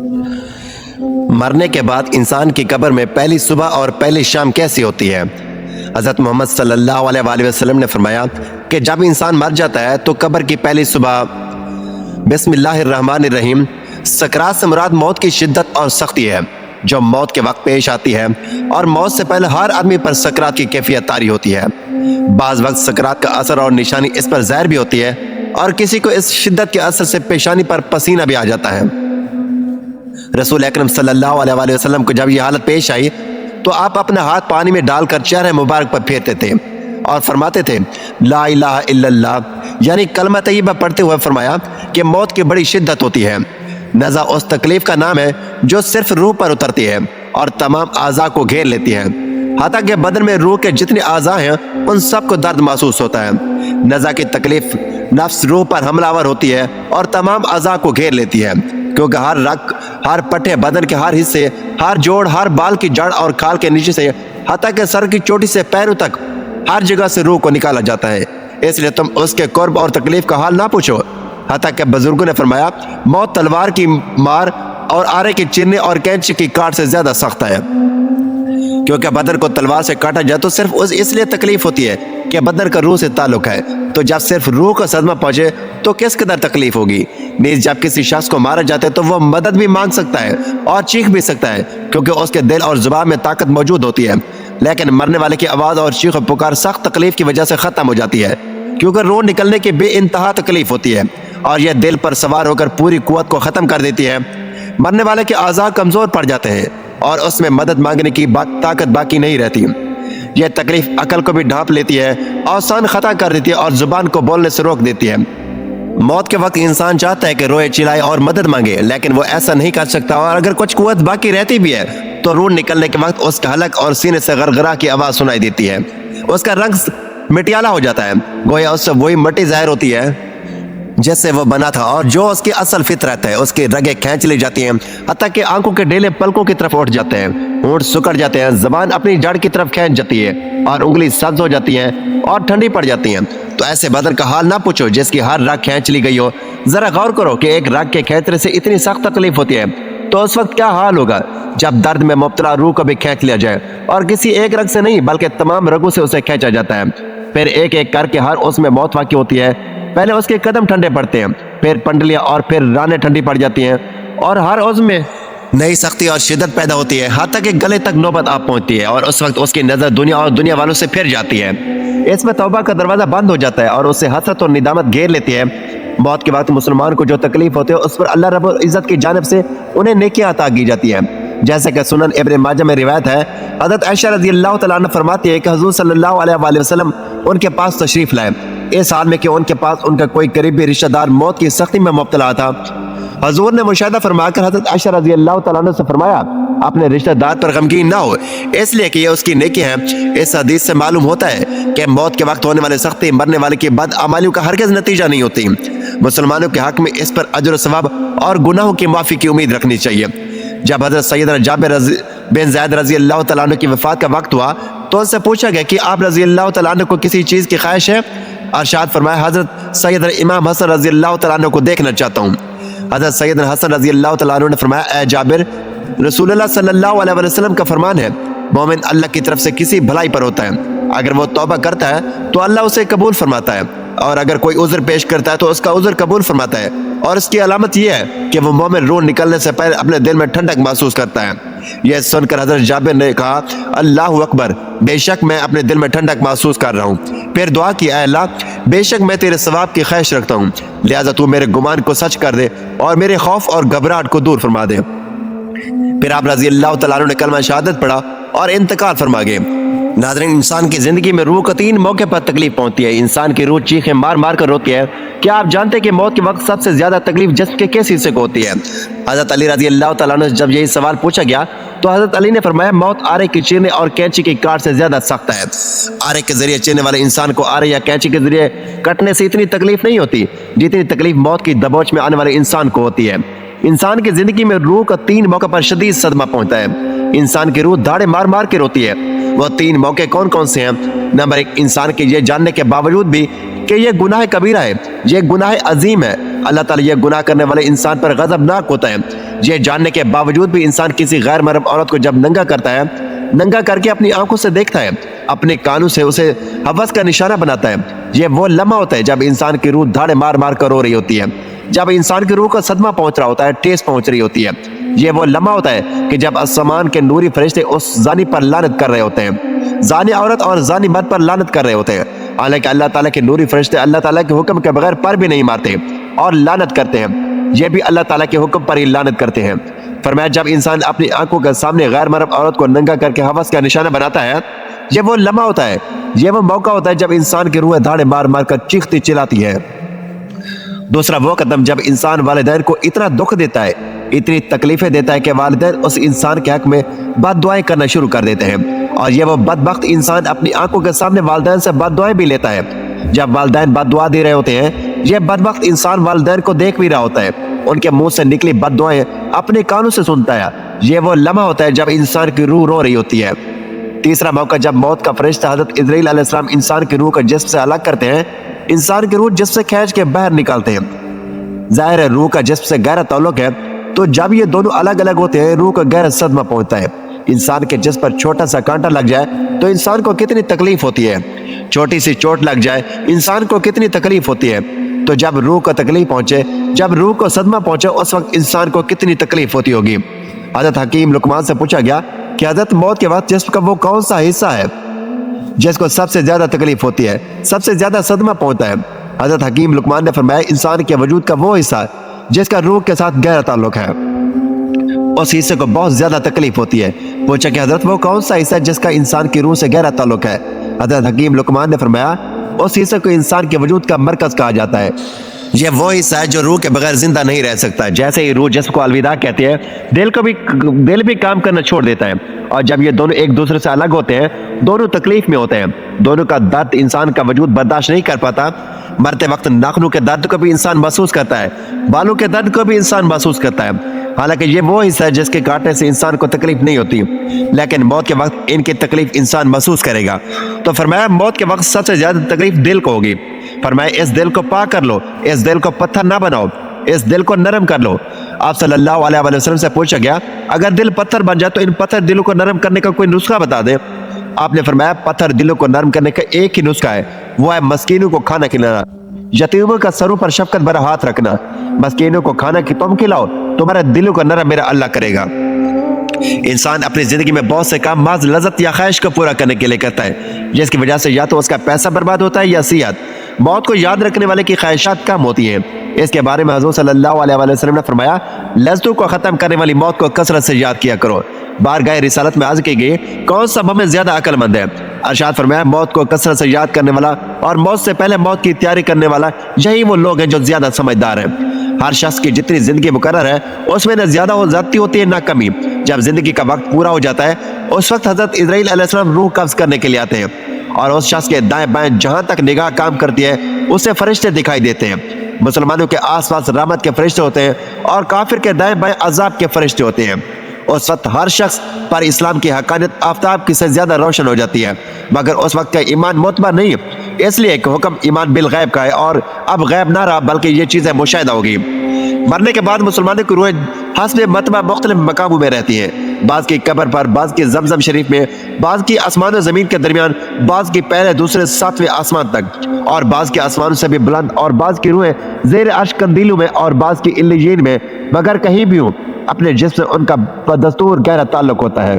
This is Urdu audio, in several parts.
مرنے کے بعد انسان کی قبر میں پہلی صبح اور پہلی شام کیسی ہوتی ہے؟ حضرت محمد صلی اللہ علیہ وآلہ وسلم نے فرمایا کہ جب انسان مر جاتا ہے تو قبر کی پہلی صبح بسم اللہ الرحمن الرحیم، سکرات سے مراد موت کی شدت اور سختی ہے جو موت کے وقت پیش آتی ہے، اور موت سے پہلے ہر آدمی پر سکرات کی کیفیت طاری ہوتی ہے۔ بعض وقت سکرات کا اثر اور نشانی اس پر ظاہر بھی ہوتی ہے، اور کسی کو اس شدت کے اثر سے پیشانی پر پسینہ بھی آ جاتا ہے۔ رسول اکرم صلی اللہ علیہ وآلہ وسلم کو جب یہ حالت پیش آئی تو آپ اپنا ہاتھ پانی میں ڈال کر چہرے مبارک پر پھیرتے تھے اور فرماتے تھے لا الہ الا اللہ، یعنی کلمہ طیبہ پڑھتے ہوئے فرمایا کہ موت کی بڑی شدت ہوتی ہے۔ نزع اس تکلیف کا نام ہے جو صرف روح پر اترتی ہے اور تمام اعضاء کو گھیر لیتی ہے، حتیٰ کہ بدن میں روح کے جتنے اعضاء ہیں ان سب کو درد محسوس ہوتا ہے۔ نزع کی تکلیف نفس روح پر حملہ آور ہوتی ہے اور تمام اعضاء کو گھیر لیتی ہے، کیونکہ ہر رگ، ہر پٹھے، بدن کے ہر حصے، ہر جوڑ، ہر بال کی جڑ اور کھال کے نیچے سے حتیٰ کہ سر کی چوٹی سے پیروں تک ہر جگہ سے روح کو نکالا جاتا ہے۔ اس لیے تم اس کے قرب اور تکلیف کا حال نہ پوچھو۔ حتیٰ کہ بزرگوں نے فرمایا موت تلوار کی مار اور آرے کی چرنے اور کینچی کی کاٹ سے زیادہ سخت ہے، کیونکہ بدن کو تلوار سے کاٹا جائے تو صرف اس لیے تکلیف ہوتی ہے کہ بدن کا روح سے تعلق ہے، تو جب صرف روح کا صدمہ پہنچے تو کس قدر تکلیف ہوگی۔ نیز جب کسی شخص کو مارا جاتا ہے تو وہ مدد بھی مانگ سکتا ہے اور چیخ بھی سکتا ہے، کیونکہ اس کے دل اور زبان میں طاقت موجود ہوتی ہے، لیکن مرنے والے کی آواز اور چیخ و پکار سخت تکلیف کی وجہ سے ختم ہو جاتی ہے، کیونکہ روح نکلنے کی بے انتہا تکلیف ہوتی ہے اور یہ دل پر سوار ہو کر پوری قوت کو ختم کر دیتی ہے۔ مرنے والے کے اعضاء کمزور پڑ جاتے ہیں اور اس میں مدد مانگنے کی طاقت باقی نہیں رہتی۔ یہ تکلیف عقل کو بھی ڈھانپ لیتی ہے، اوسان خطا کر دیتی ہے اور زبان کو بولنے سے روک دیتی ہے۔ موت کے وقت انسان چاہتا ہے کہ روئے، چلائے اور مدد مانگے، لیکن وہ ایسا نہیں کر سکتا، اور اگر کچھ قوت باقی رہتی بھی ہے تو روح نکلنے کے وقت اس کا حلق اور سینے سے غرغرہ کی آواز سنائی دیتی ہے، اس کا رنگ مٹیالا ہو جاتا ہے، گویا اس سے وہی مٹی ظاہر ہوتی ہے جس سے وہ بنا تھا، اور جو اس کی اصل فطرت ہے۔ اس کی رگیں کھینچ لی جاتی ہیں، حتیٰ کہ آنکھوں کے ڈیلے پلکوں کی طرف اٹھ جاتے ہیں، ہونٹ سکڑ جاتے ہیں، زبان اپنی جڑ کی طرف کھینچ جاتی ہے اور انگلی سبز ہو جاتی ہیں اور ٹھنڈی پڑ جاتی ہیں۔ تو ایسے بدن کا حال نہ پوچھو جس کی ہر رگ کھینچ لی گئی ہو۔ ذرا غور کرو کہ ایک رگ کے کھینچنے سے اتنی سخت تکلیف ہوتی ہے تو اس وقت کیا حال ہوگا جب درد میں مبتلا روح کو بھی کھینچ لیا جائے، اور کسی ایک رگ سے نہیں بلکہ تمام رگوں سے اسے کھینچا جاتا ہے۔ پھر ایک ایک کر کے ہر اس میں موت واقع ہوتی ہے۔ پہلے اس کے قدم ٹھنڈے پڑتے ہیں، پھر پنڈلیاں اور پھر رانیں ٹھنڈی پڑ جاتی ہیں، اور ہر عضو میں نئی سختی اور شدت پیدا ہوتی ہے، حتیٰ کہ گلے تک نوبت آ پہنچتی ہے، اور اس وقت اس کی نظر دنیا اور دنیا والوں سے پھر جاتی ہے۔ اس میں توبہ کا دروازہ بند ہو جاتا ہے اور اسے حسرت اور ندامت گھیر لیتی ہے۔ موت کے وقت مسلمان کو جو تکلیف ہوتی ہے اس پر اللہ رب العزت کی جانب سے انہیں نیکیاں عطا کی جاتی ہیں، جیسے کہ سنن ابن ماجہ میں روایت ہے، حضرت عائشہ رضی اللہ تعالیٰ عنہ فرماتی ہے کہ حضور صلی اللہ علیہ وآلہ وسلم ان کے پاس تشریف لائے، اس حال میں کہ ان کے پاس ان کا کوئی قریبی رشتہ دار موت کی سختی میں مبتلا تھا۔ حضور نے مشاہدہ فرما کر حضرت عائشہ رضی اللہ تعالیٰ عنہ سے فرمایا اپنے رشتہ دار پر غمگین نہ ہو، اس لیے کہ یہ اس کی نیکی ہے۔ اس حدیث سے معلوم ہوتا ہے کہ موت کے وقت ہونے والی سختی مرنے والے کی بد اعمالیوں کا ہرگز نتیجہ نہیں ہوتی۔ مسلمانوں کے حق میں اس پر اجر و ثواب اور گناہوں کی معافی کی امید رکھنی چاہیے۔ جب حضرت سیدنا جابر بن زید رضی اللہ تعالیٰ عنہ کی وفات کا وقت ہوا تو ان سے پوچھا گیا کہ آپ رضی اللہ تعالیٰ عنہ کو کسی چیز کی خواہش ہے؟ ارشاد فرمایا حضرت سیدنا امام حسن رضی اللہ تعالیٰ عنہ کو دیکھنا چاہتا ہوں۔ حضرت سیدنا حسن رضی اللہ تعالیٰ عنہ نے فرمایا اے جابر، رسول اللہ صلی اللہ علیہ وسلم کا فرمان ہے مومن اللہ کی طرف سے کسی بھلائی پر ہوتا ہے، اگر وہ توبہ کرتا ہے تو اللہ اسے قبول فرماتا ہے، اور اگر کوئی عذر پیش کرتا ہے تو اس کا عذر قبول فرماتا ہے، اور اس کی علامت یہ ہے کہ وہ مومن روح نکلنے سے پہلے اپنے دل میں ٹھنڈک محسوس کرتا ہے۔ یہ سن کر حضرت جابر نے کہا اللہ اکبر، بے شک میں اپنے دل میں ٹھنڈک محسوس کر رہا ہوں۔ پھر دعا کی اے اللہ، بے شک میں تیرے ثواب کی خواہش رکھتا ہوں، لہذا تو میرے گمان کو سچ کر دے اور میرے خوف اور گھبراہٹ کو دور فرما دے۔ پھر آپ رضی اللہ تعالیٰ عنہ نے کلمہ شہادت پڑھا اور انتقال فرما گئے۔ ناظرین، انسان کی زندگی میں روح کو 3 موقع پر تکلیف پہنچتی ہے۔ انسان کی روح چیخیں مار مار کر روتی ہے۔ کیا آپ جانتے ہیں کہ موت کے وقت سب سے زیادہ تکلیف جسم کے کس حصے کو ہوتی ہے؟ حضرت علی رضی اللہ تعالیٰ عنہ سے جب یہی سوال پوچھا گیا تو حضرت علی نے فرمایا موت آرے کی چیرنے اور کینچی کی کاٹ سے زیادہ سخت ہے۔ آرے کے ذریعے چیرنے والے انسان کو آرے یا کینچی کے ذریعے کٹنے سے اتنی تکلیف نہیں ہوتی جتنی تکلیف موت کی دبوچ میں آنے والے انسان کو ہوتی ہے۔ انسان کی زندگی میں روح کا 3 موقع پر شدید صدمہ پہنچتا ہے۔ انسان کی روح دھاڑے مار مار کے روتی ہے۔ وہ 3 موقع کون کون سے ہیں؟ نمبر 1، انسان کے یہ جاننے کے باوجود بھی کہ یہ گناہ کبیرہ ہے، یہ گناہ عظیم ہے، اللہ تعالیٰ یہ گناہ کرنے والے انسان پر غضبناک ہوتا ہے۔ یہ جاننے کے باوجود بھی انسان کسی غیر محرم عورت کو جب ننگا کرتا ہے، ننگا کر کے اپنی آنکھوں سے دیکھتا ہے، اپنے کانوں سے اسے ہوس کا نشانہ بناتا ہے، یہ وہ لمحہ ہوتا ہے جب انسان کی روح دھاڑے مار مار کر رو رہی ہوتی ہے، جب انسان کی روح کو صدمہ پہنچ رہا ہوتا ہے، ٹھیس پہنچ رہی ہوتی ہے۔ یہ وہ لمحہ ہوتا ہے کہ جب آسمان کے نوری فرشتے اس زانی پر لعنت کر رہے ہوتے ہیں، زانی عورت اور زانی مرد پر لعنت کر رہے ہوتے ہیں، حالانکہ اللہ تعالیٰ کے نوری فرشتے اللہ تعالیٰ کے حکم کے بغیر پر بھی نہیں مارتے اور لعنت کرتے ہیں، یہ بھی اللہ تعالیٰ کے حکم پر ہی لعنت کرتے ہیں۔ فرمایا جب انسان اپنی آنکھوں کے سامنے غیر محرم عورت کو ننگا کر کے ہوس کا نشانہ بناتا ہے، یہ وہ لمحہ ہوتا ہے، یہ وہ موقع ہوتا ہے جب انسان کی روح دھاڑے مار مار کر چیختی چلاتی ہے۔ دوسرا وہ قدم جب انسان والدین کو اتنا دکھ دیتا ہے، اتنی تکلیفیں دیتا ہے کہ والدین اس انسان کے حق میں بد دعائیں کرنا شروع کر دیتے ہیں، اور یہ وہ بدبخت انسان اپنی آنکھوں کے سامنے والدین سے بد دعائیں بھی لیتا ہے۔ جب والدین بد دعا دے رہے ہوتے ہیں، یہ بدبخت انسان والدین کو دیکھ بھی رہا ہوتا ہے، ان کے منہ سے نکلی بد دعائیں اپنے کانوں سے سنتا ہے، یہ وہ لمحہ ہوتا ہے جب انسان کی روح رو رہی ہوتی ہے۔ تیسرا موقع جب موت کا فرشتہ حضرت اسرائیل علیہ السلام انسان کی روح کو جسم سے الگ کرتے ہیں، انسان کی روح جسم سے کھینچ کے باہر نکالتے ہیں۔ ظاہر ہے روح کا جسم سے گہرا تعلق ہے، تو جب یہ دونوں الگ الگ ہوتے ہیں روح کو گہرا صدمہ پہنچتا ہے۔ انسان کے جسم پر چھوٹا سا کانٹا لگ جائے تو انسان کو کتنی تکلیف ہوتی ہے، چھوٹی سی چوٹ لگ جائے انسان کو کتنی تکلیف ہوتی ہے، تو جب روح کو تکلیف پہنچے، جب روح کو صدمہ پہنچے، اس وقت انسان کو کتنی تکلیف ہوتی ہوگی۔ حضرت حکیم لقمان سے پوچھا گیا کہ حضرت موت کے وقت جسم کا وہ کون سا حصہ ہے جس کو سب سے زیادہ تکلیف ہوتی ہے، سب سے زیادہ صدمہ پہنچتا ہے؟ حضرت حکیم لقمان نے فرمایا انسان کے وجود کا وہ حصہ جس کا روح کے ساتھ گہرا تعلق ہے، اس حصے کو بہت زیادہ تکلیف ہوتی ہے۔ پوچھا کہ حضرت وہ کون سا حصہ ہے جس کا انسان کی روح سے گہرا تعلق ہے؟ حضرت حکیم لقمان نے فرمایا اس حصے کو انسان کے وجود کا مرکز کہا جاتا ہے، یہ وہ حصہ ہے جو روح کے بغیر زندہ نہیں رہ سکتا۔ جیسے ہی روح جسم کو الوداع کہتی ہے، دل بھی کام کرنا چھوڑ دیتا ہے، اور جب یہ دونوں ایک دوسرے سے الگ ہوتے ہیں، دونوں تکلیف میں ہوتے ہیں، دونوں کا درد انسان کا وجود برداشت نہیں کر پاتا۔ مرتے وقت ناخنوں کے درد کو بھی انسان محسوس کرتا ہے، بالوں کے درد کو بھی انسان محسوس کرتا ہے، حالانکہ یہ وہ حصہ ہے جس کے کاٹنے سے انسان کو تکلیف نہیں ہوتی، لیکن موت کے وقت ان کی تکلیف انسان محسوس کرے گا۔ تو فرمایا موت کے وقت سب سے زیادہ تکلیف دل کو ہوگی۔ فرمایا اس دل کو پاک کر لو، اس دل کو پتھر نہ بناؤ، اس دل کو نرم کر لو۔ آپ صلی اللہ علیہ وسلم سے پوچھا گیا اگر دل پتھر بن جائے تو ان پتھر دلوں کو نرم کرنے کا کوئی نسخہ بتا دے۔ آپ نے فرمایا پتھر دلوں کو نرم کرنے کا ایک ہی نسخہ ہے، وہ ہے مسکینوں کو کھانا کھلانا، یتیموں کا سروں پر شفقت بھرا ہاتھ رکھنا۔ مسکینوں کو کھانا کی تم کھلاؤ، تمہارے دلوں کو نرم میرا اللہ کرے گا۔ انسان اپنی زندگی میں بہت سے کام محض لذت یا خواہش کو پورا کرنے کے لیے کرتا ہے، جس کی وجہ سے یا تو اس کا پیسہ برباد ہوتا ہے یا صحت۔ موت کو یاد رکھنے والے کی خواہشات کم ہوتی ہیں۔ اس کے بارے میں حضور صلی اللہ علیہ وسلم نے فرمایا لذتوں کو ختم کرنے والی موت کو کثرت سے یاد کیا کرو۔ بارگاہ رسالت میں عرض کی گئی کون سا ہمیں زیادہ عقل مند ہے؟ ارشاد فرمایا موت کو کثرت سے یاد کرنے والا اور موت سے پہلے موت کی تیاری کرنے والا، یہی وہ لوگ ہیں جو زیادہ سمجھدار ہیں۔ ہر شخص کی جتنی زندگی مقرر ہے اس میں نہ زیادہ ہو زیادتی ہوتی ہے نہ کمی۔ جب زندگی کا وقت پورا ہو جاتا ہے اس وقت حضرت اسرائیل علیہ السلام روح قبض کرنے کے لیے آتے ہیں، اور اس شخص کے دائیں بائیں جہاں تک نگاہ کام کرتی ہے اسے فرشتے دکھائی دیتے ہیں۔ مسلمانوں کے آس پاس رحمت کے فرشتے ہوتے ہیں اور کافر کے دائیں بائیں عذاب کے فرشتے ہوتے ہیں۔ اس وقت ہر شخص پر اسلام کی حقانیت آفتاب کی سے زیادہ روشن ہو جاتی ہے، مگر اس وقت کا ایمان معتبر نہیں، اس لیے کہ حکم ایمان بالغیب کا ہے، اور اب غیب نہ رہا بلکہ یہ چیزیں مشاہدہ ہوگی۔ مرنے کے بعد مسلمانوں کی روحیں حسب مرتبہ مختلف مقاموں میں رہتی ہیں، بعض کی قبر پر، بعض کی زمزم شریف میں، بعض کی آسمان و زمین کے درمیان، بعض کی پہلے دوسرے ساتویں آسمان تک، اور بعض کے آسمانوں سے بھی بلند، اور بعض کی روحیں زیر عرش قندیلوں میں، اور بعض کی علیین میں، مگر کہیں بھی ہوں اپنے جسم سے ان کا بدستور گہرا تعلق ہوتا ہے۔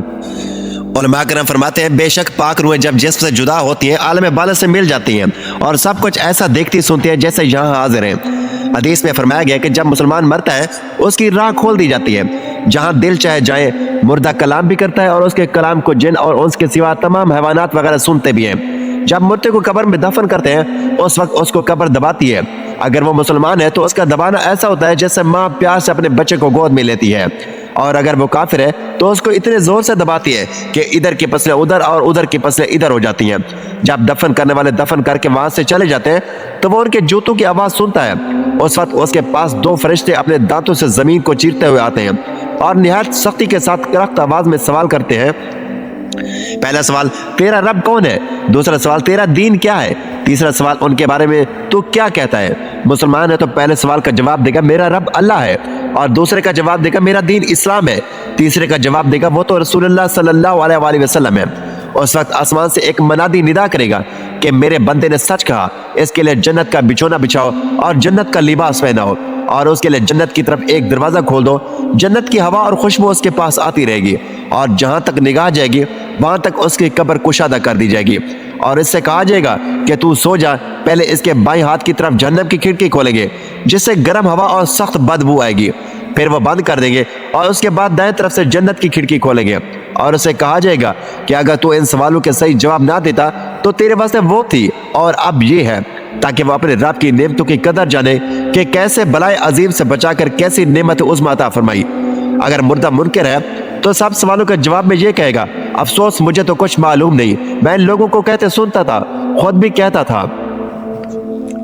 علماء کرام فرماتے ہیں بے شک پاک روحیں جب جسم سے جدا ہوتی ہیں عالم بالا سے مل جاتی ہیں اور سب کچھ ایسا دیکھتی سنتی ہیں جیسے یہاں حاضر ہیں۔ حدیث میں فرمایا گیا کہ جب مسلمان مرتا ہے اس کی راہ کھول دی جاتی ہے، جہاں دل چاہے جائے مردہ کلام بھی کرتا ہے، اور اس کے کلام کو جن اور اس کے سوا تمام حیوانات وغیرہ سنتے بھی ہیں۔ جب مردے کو قبر میں دفن کرتے ہیں اس وقت اس کو قبر دباتی ہے، اگر وہ مسلمان ہے تو اس کا دبانا ایسا ہوتا ہے جیسے ماں پیار سے اپنے بچے کو گود میں لیتی ہے، اور اگر وہ کافر ہے تو اس کو اتنے زور سے دباتی ہے کہ ادھر کی پسلیں ادھر اور ادھر کی پسلیں ادھر ہو جاتی ہیں۔ جب دفن کرنے والے دفن کر کے وہاں سے چلے جاتے ہیں تو وہ ان کے جوتوں کی آواز سنتا ہے، اس وقت اس کے پاس دو فرشتے اپنے دانتوں سے زمین کو چیرتے ہوئے آتے ہیں اور نہایت سختی کے ساتھ کرخت آواز میں سوال کرتے ہیں پہلا سوال تیرا رب کون ہے؟ دوسرا سوال تیرا دین کیا ہے؟ تیسرا سوال ان کے بارے میں تو کیا کہتا ہے؟ مسلمان ہے تو پہلے سوال کا جواب دے گا میرا رب اللہ ہے، اور دوسرے کا جواب دے گا میرا دین اسلام ہے، تیسرے کا جواب دے گا وہ تو رسول اللہ صلی اللہ علیہ وآلہ وسلم ہے۔ اس وقت آسمان سے ایک منادی ندا کرے گا کہ میرے بندے نے سچ کہا، اس کے لیے جنت کا بچھونا بچھاؤ اور جنت کا لباس پہناؤ، اور اس کے لیے جنت کی طرف ایک دروازہ کھول دو، جنت کی ہوا اور خوشبو اس کے پاس آتی رہے گی، اور جہاں تک نگاہ جائے گی وہاں تک اس کی قبر کشادہ کر دی جائے گی، اور اس سے کہا جائے گا کہ تو سو جا۔ پہلے اس کے بائیں ہاتھ کی طرف جہنم کی کھڑکی کھولیں گے جس سے گرم ہوا اور سخت بدبو آئے گی، پھر وہ بند کر دیں گے، اور اس کے بعد دائیں طرف سے جنت کی کھڑکی کھولیں گے، اور اسے کہا جائے گا کہ اگر تو ان سوالوں کے صحیح جواب نہ دیتا تو تیرے واسطے وہ تھی اور اب یہ ہے، تاکہ وہ اپنے رب کی نعمتوں کی قدر جانے کہ کیسے بلائے عظیم سے بچا کر کیسی نعمت عظمی عطا فرمائی۔ اگر مردہ منکر ہے تو سب سوالوں کے جواب میں یہ کہے گا افسوس مجھے تو کچھ معلوم نہیں، میں ان لوگوں کو کہتے سنتا تھا، خود بھی کہتا تھا۔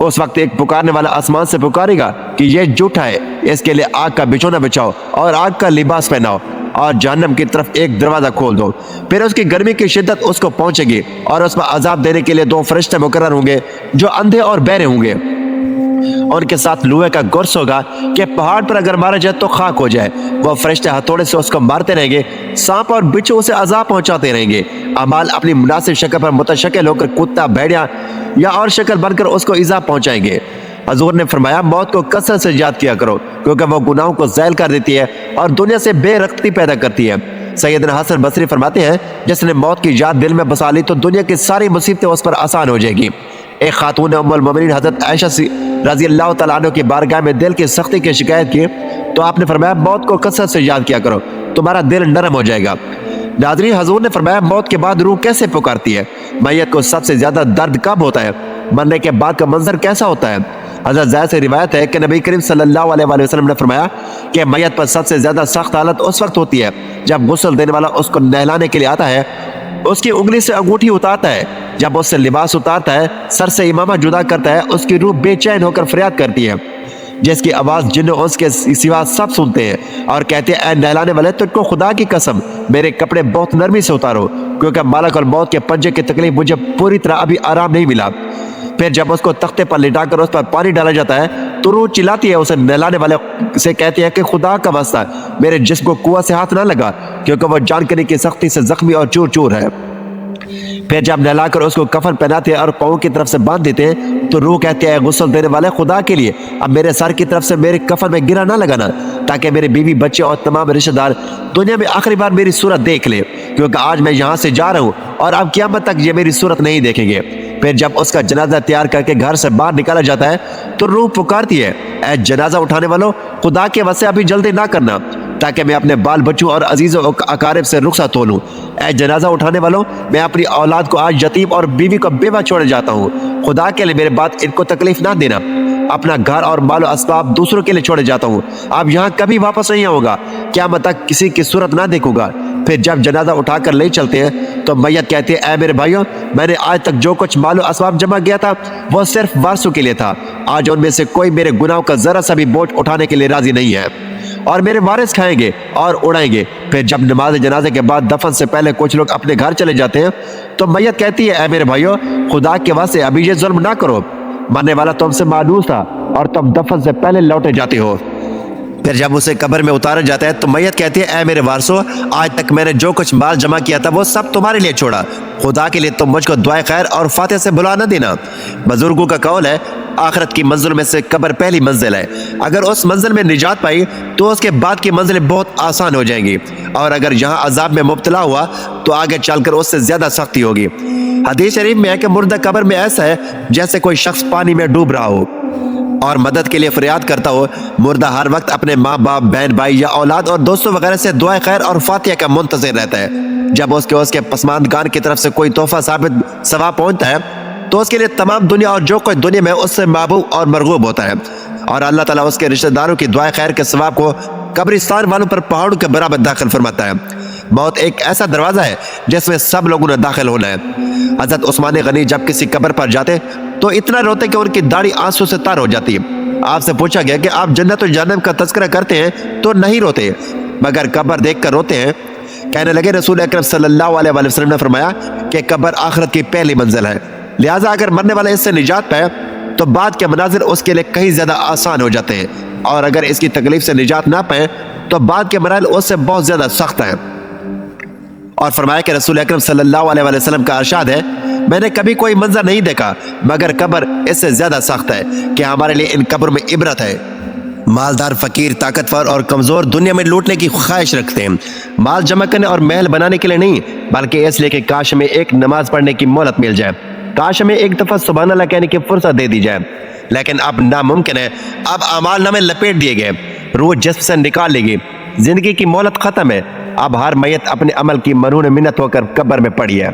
اس وقت ایک پکارنے والا آسمان سے پکارے گا کہ یہ جھوٹا ہے، اس کے لیے آگ کا بچھونا بچھاؤ اور آگ کا لباس پہناؤ، اور جہنم کی طرف ایک دروازہ کھول دو، پھر اس کی گرمی کی شدت اس کو پہنچے گی، اور اس میں عذاب دینے کے لیے 2 فرشتے مقرر ہوں گے جو اندھے اور بہرے ہوں گے، ان کے ساتھ لوہے کا گرس ہوگا کہ پہاڑ پر اگر مارا جائے تو خاک ہو جائے، وہ فرشتے ہتھوڑے سے اس کو مارتے رہیں گے، سانپ اور بچھو اسے عذاب پہنچاتے رہیں گے، اعمال اپنی مناسب شکل پر متشکل ہو کر کتا، بھیڑیا یا اور شکل بن کر اس کو ایذا پہنچائیں گے۔ حضور نے فرمایا موت کو کثرت سے یاد کیا کرو کیونکہ وہ گناہوں کو ذیل کر دیتی ہے اور دنیا سے بے رغبتی پیدا کرتی ہے۔ سیدنا حسن بصری فرماتے ہیں جس نے موت کی یاد دل میں بسا لی تو دنیا کی ساری مصیبتیں اس پر آسان ہو جائے گی۔ ایک خاتون نے ام المومنین حضرت عائشہ رضی اللہ تعالیٰ عنہ کی بارگاہ میں دل کی سختی کی شکایت کی تو آپ نے فرمایا موت کو کثرت سے یاد کیا کرو، تمہارا دل نرم ہو جائے گا۔ ناظرین، حضور نے فرمایا موت کے بعد روح کیسے پکارتی ہے؟ میت کو سب سے زیادہ درد کب ہوتا ہے؟ مرنے کے بعد کا منظر کیسا ہوتا ہے؟ حضرت زید سے روایت ہے کہ نبی کریم صلی اللہ علیہ وآلہ وسلم نے فرمایا کہ میت پر سب سے زیادہ سخت حالت اس وقت ہوتی ہے جب غسل دینے والا اس کو نہلانے کے لیے آتا ہے، اس کی انگلی سے انگوٹھی اتارتا ہے، جب اس سے لباس اتارتا ہے، سر سے امامہ جدا کرتا ہے، اس کی روح بے چین ہو کر فریاد کرتی ہے جس کی آواز جن اور اس کے سوا سب سنتے ہیں اور کہتے ہیں اے نہلانے والے تجھ کو خدا کی قسم میرے کپڑے بہت نرمی سے اتارو کیونکہ مالک الموت کے پنجے کی تکلیف مجھے پوری طرح ابھی آرام نہیں ملا۔ پھر جب اس کو تختے پر لٹا کر اس پر پانی ڈالا جاتا ہے تو روح چلاتی ہے، اسے نہلانے والے سے کہتی ہے کہ خدا کا واسطہ میرے جسم کو قوت سے ہاتھ نہ لگا کیونکہ وہ جان کرنے کی سختی سے زخمی اور چور چور ہے۔ پھر جب نہلا کر اس کو کفن پہناتے ہیں اور پاؤں کی طرف سے باندھ دیتے ہیں تو روح کہتے ہیں غسل دینے والے خدا کے لیے اب میرے سر کی طرف سے میرے کفن میں گرا نہ لگانا تاکہ میرے بیوی بچے اور تمام رشتہ دار دنیا میں آخری بار میری صورت دیکھ لے، کیونکہ آج میں یہاں سے جا رہا ہوں اور اب قیامت تک یہ میری صورت نہیں دیکھیں گے۔ پھر جب اس کا جنازہ تیار کر کے گھر سے باہر نکالا جاتا ہے تو روح پکارتی ہے اے جنازہ اٹھانے والوں خدا کے واسطے ابھی جلدی نہ کرنا تاکہ میں اپنے بال بچوں اور عزیزوں اقارب سے رخصت ہو لوں۔ اے جنازہ اٹھانے والوں میں اپنی اولاد کو آج یتیم اور بیوی کو بیوہ چھوڑے جاتا ہوں، خدا کے لیے میرے بات ان کو تکلیف نہ دینا، اپنا گھر اور مال و اسباب دوسروں کے لیے چھوڑے جاتا ہوں، اب یہاں کبھی واپس نہیں آؤں گا، قیامت تک کسی کی صورت نہ دیکھوں گا۔ پھر جب جنازہ اٹھا کر لے چلتے ہیں تو میت کہتی ہے اے میرے بھائیوں میں نے آج تک جو کچھ مال و اسباب جمع کیا تھا وہ صرف وارثوں کے لیے تھا، آج ان میں سے کوئی میرے گناہوں کا ذرا سا بھی بوجھ اٹھانے کے لیے راضی نہیں ہے اور میرے وارث کھائیں گے اور اڑائیں گے۔ پھر جب نماز جنازے کے بعد دفن سے پہلے کچھ لوگ اپنے گھر چلے جاتے ہیں تو میت کہتی ہے اے میرے بھائیوں خدا کے واسطے ابھی یہ ظلم نہ کرو، مرنے والا تم سے مانوس تھا اور تم دفن سے پہلے لوٹے جاتے ہو۔ پھر جب اسے قبر میں اتارا جاتا ہے تو میت کہتی ہے اے میرے وارثوں آج تک میں نے جو کچھ مال جمع کیا تھا وہ سب تمہارے لیے چھوڑا، خدا کے لیے تم مجھ کو دعائے خیر اور فاتح سے بلا نہ دینا۔ بزرگوں کا قول ہے آخرت کی منزل میں سے قبر پہلی منزل ہے، اگر اس منزل میں نجات پائی تو اس کے بعد کی منزلیں بہت آسان ہو جائیں گی، اور اگر یہاں عذاب میں مبتلا ہوا تو آگے چل کر اس سے زیادہ سختی ہوگی۔ حدیث شریف میں ہے کہ مردہ قبر میں ایسا ہے جیسے کوئی شخص پانی میں ڈوب رہا ہو اور مدد کے لیے فریاد کرتا ہو، مردہ ہر وقت اپنے ماں باپ، بہن بھائی یا اولاد اور دوستوں وغیرہ سے دعائے خیر اور فاتحہ کا منتظر رہتا ہے۔ جب اس کے پسماندگان کی طرف سے کوئی تحفہ ثواب پہنچتا ہے تو اس کے لیے تمام دنیا اور جو کچھ دنیا میں اس سے محبوب اور مرغوب ہوتا ہے، اور اللہ تعالیٰ اس کے رشتہ داروں کی دعائے خیر کے ثواب کو قبرستان والوں پر پہاڑوں کے برابر داخل فرماتا ہے۔ موت ایک ایسا دروازہ ہے جس میں سب لوگوں نے داخل ہونا ہے۔ حضرت عثمان غنی جب کسی قبر پر جاتے تو اتنا روتے کہ ان کی داڑھی آنسو سے تر ہو جاتی ہے۔ آپ سے پوچھا گیا کہ آپ جنت و جہنم کا تذکرہ کرتے ہیں تو نہیں روتے مگر قبر دیکھ کر روتے ہیں، کہنے لگے رسول اکرم صلی اللہ علیہ وآلہ وسلم نے فرمایا کہ قبر آخرت کی پہلی منزل ہے، لہٰذا اگر مرنے والا اس سے نجات پائے تو بعد کے مناظر اس کے لیے کہیں زیادہ آسان ہو جاتے ہیں، اور اگر اس کی تکلیف سے نجات نہ پائے تو بعد کے مراحل اس سے بہت زیادہ سخت ہیں۔ اور فرمایا کہ رسول اکرم صلی اللہ علیہ وآلہ وسلم کا ارشاد ہے، میں نے کبھی کوئی منظر نہیں دیکھا مگر قبر اس سے زیادہ سخت ہے کہ ہمارے لیے ان قبر میں عبرت ہے۔ مالدار، فقیر، طاقتور اور کمزور دنیا میں لوٹنے کی خواہش رکھتے ہیں، مال جمع کرنے اور محل بنانے کے لیے نہیں، بلکہ اس لیے کہ کاش ہمیں ایک نماز پڑھنے کی مہلت مل جائے، کاش ہمیں ایک دفعہ سبحان اللہ کہنے کی فرصت دے دی جائے، لیکن اب ناممکن ہے۔ اب اعمال نامے لپیٹ دیے گئے، روح جسم سے نکال لی گئی، زندگی کی مہلت ختم ہے، اب ہر میت اپنے عمل کی مرہون منت ہو کر قبر میں پڑی ہے۔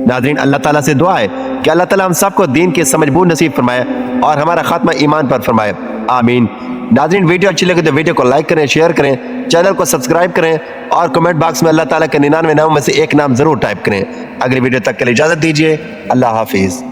ناظرین، اللہ تعالیٰ سے دعا ہے کہ اللہ تعالیٰ ہم سب کو دین کی سمجھ بوجھ نصیب فرمائے اور ہمارا خاتمہ ایمان پر فرمائے، آمین۔ ناظرین، ویڈیو اچھی لگے تو ویڈیو کو لائک کریں، شیئر کریں، چینل کو سبسکرائب کریں اور کمنٹ باکس میں اللہ تعالیٰ کے 99 ناموں میں سے ایک نام ضرور ٹائپ کریں۔ اگلی ویڈیو تک کے لیے اجازت دیجیے، اللہ حافظ۔